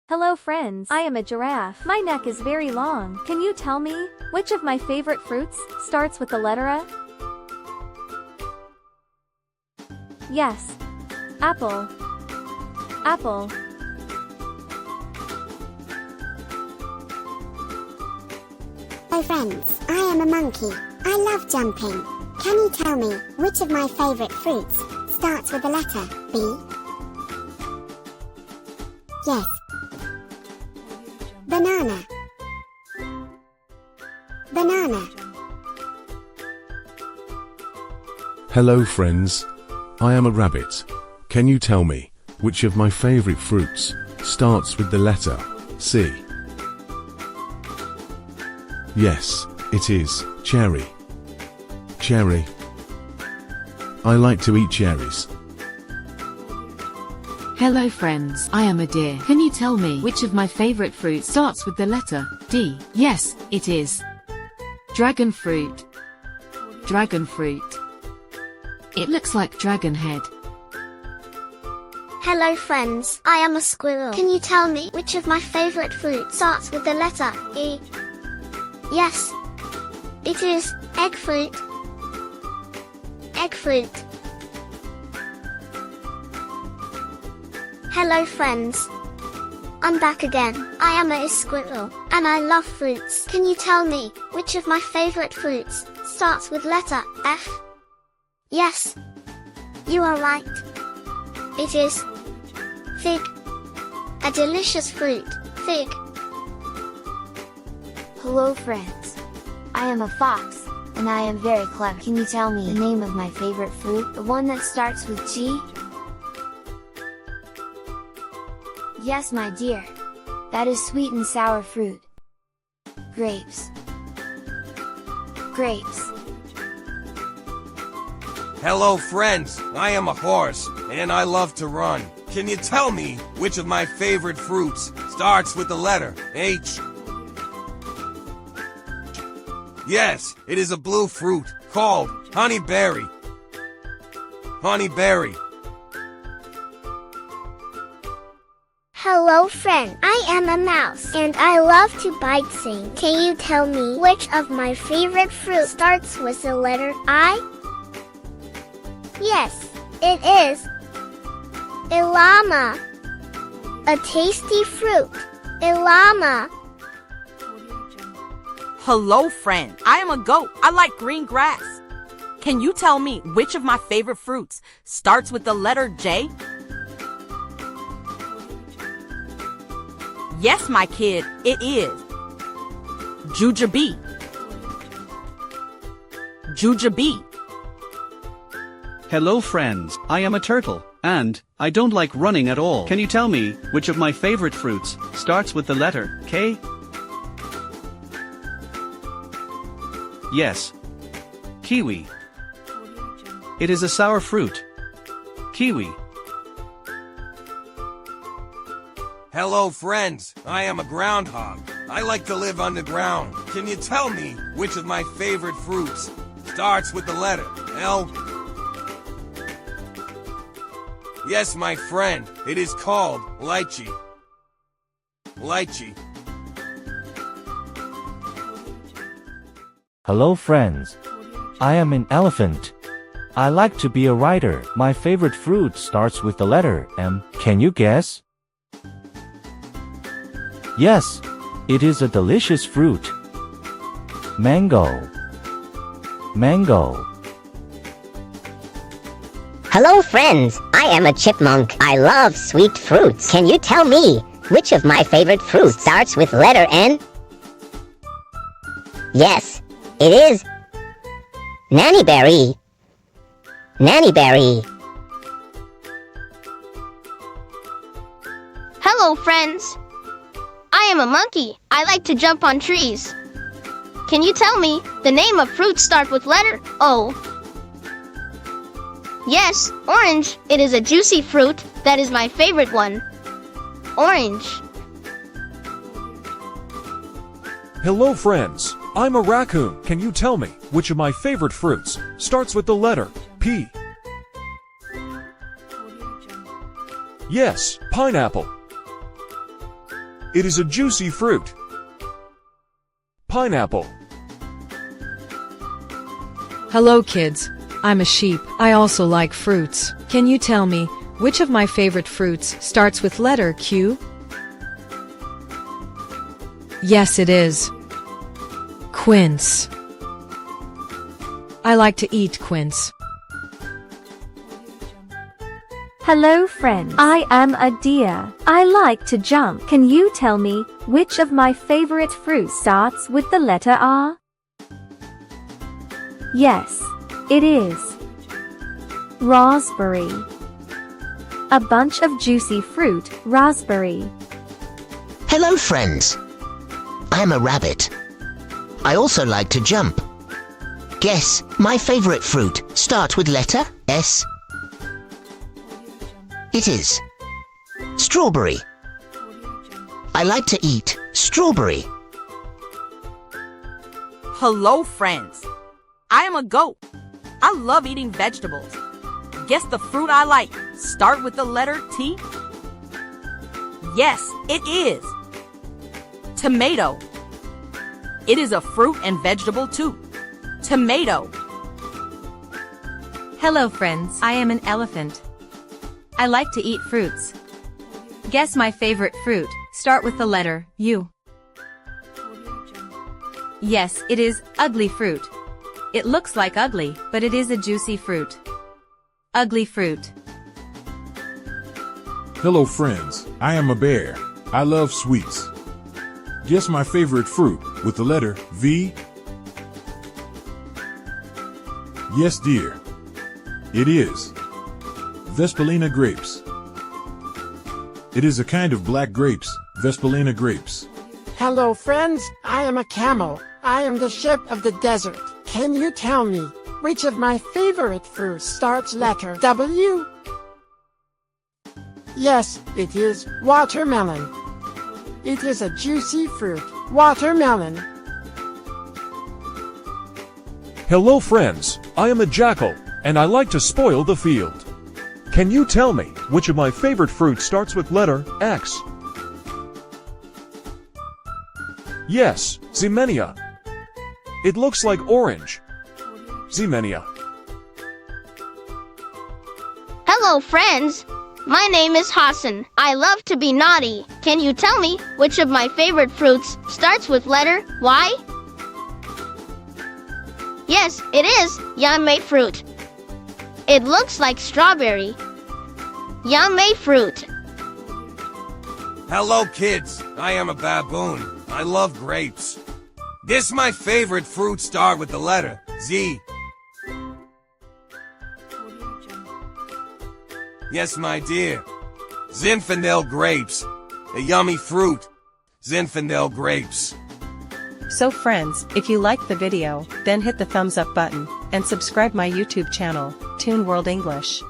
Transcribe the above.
Hello friends, I am a giraffe. My neck is very long. Can you tell me, which of my favorite fruits starts with the letter A? Yes. Apple. Apple. Hello friends, I am a monkey. I love jumping. Can you tell me, which of my favorite fruits starts with the letter B? Yes. Banana. Banana. Hello friends, I am a rabbit. Can you tell me, which of my favorite fruits starts with the letter C? Yes, it is cherry. Cherry. I like to eat cherries. Hello friends, I am a deer. Can you tell me which of my favorite fruit starts with the letter D? Yes, it is dragon fruit. Dragon fruit. It looks like dragon head. Hello friends, I am a squirrel. Can you tell me which of my favorite fruit starts with the letter E? Yes, it is egg fruit. Egg fruit. Hello friends. I'm back again. I am a squirrel, and I love fruits. Can you tell me, which of my favorite fruits starts with letter F? Yes. You are right. It is fig. A delicious fruit, fig. Hello friends. I am a fox, and I am very clever. Can you tell me the name of my favorite fruit, the one that starts with G? Yes, my dear. That is sweet and sour fruit. Grapes. Grapes. Hello friends, I am a horse, and I love to run. Can you tell me which of my favorite fruits starts with the letter H? Yes, it is a blue fruit called honeyberry. Honeyberry. Hello friend, I am a mouse, and I love to bite things. Can you tell me which of my favorite fruit starts with the letter I? Yes, it is a llama. A tasty fruit, a llama. Hello friend, I am a goat. I like green grass. Can you tell me which of my favorite fruits starts with the letter J? Yes, my kid, it is jujube. Jujube. Hello friends, I am a turtle, and I don't like running at all. Can you tell me which of my favorite fruits starts with the letter K? Yes. Kiwi. It is a sour fruit. Kiwi. Hello friends, I am a groundhog. I like to live underground. Can you tell me which of my favorite fruits starts with the letter L? Yes, my friend, it is called lychee. Lychee. Hello friends. I am an elephant. I like to be a rider. My favorite fruit starts with the letter M. Can you guess? Yes, it is a delicious fruit. Mango. Mango. Hello friends, I am a chipmunk. I love sweet fruits. Can you tell me which of my favorite fruits starts with letter N? Yes, it is nannyberry. Nannyberry. Hello friends. I am a monkey. I like to jump on trees. Can you tell me the name of fruits start with letter O? Yes, orange. It is a juicy fruit. That is my favorite one. Orange. Hello friends, I'm a raccoon. Can you tell me which of my favorite fruits starts with the letter P? Yes, pineapple. it is a juicy fruit. Pineapple. Hello kids, I'm a sheep. I also like fruits. Can you tell me which of my favorite fruits starts with letter Q? Yes, it is quince. I like to eat quince. Hello friends. I am a deer. I like to jump. Can you tell me which of my favorite fruits starts with the letter R? Yes, it is raspberry. A bunch of juicy fruit, raspberry. Hello, friends. I am a rabbit. I also like to jump. Guess my favorite fruit starts with letter S. It is strawberry. I like to eat strawberry. Hello, friends. I am a goat. I love eating vegetables. Guess the fruit I like start with the letter T? Yes, it is tomato. It is a fruit and vegetable too. Tomato. Hello, friends. I am an elephant. I like to eat fruits. Guess my favorite fruit start with the letter U. Yes, it is ugly fruit. It looks like ugly, but it is a juicy fruit. Ugly fruit. Hello friends, I am a bear. I love sweets. Guess my favorite fruit with the letter V. Yes dear. It is Vespolina grapes. It is a kind of black grapes, Vespolina grapes. Hello friends, I am a camel. I am the sheep of the desert. Can you tell me which of my favorite fruits starts letter W? Yes, it is watermelon. It is a juicy fruit, watermelon. Hello friends, I am a jackal, and I like to spoil the field. Can you tell me which of my favorite fruits starts with letter X? Yes, Ximenia. It looks like orange. Ximenia. Hello, friends. My name is Hassan. I love to be naughty. Can you tell me which of my favorite fruits starts with letter Y? Yes, it is yummy fruit. It looks like strawberry. Yummy fruit. Hello, kids. I am a baboon. I love grapes. This my favorite fruit start with the letter Z. Yes, my dear. Zinfandel grapes. A yummy fruit. Zinfandel grapes. So friends, if you liked the video, then hit the thumbs up button, and subscribe my YouTube channel, Toon World English.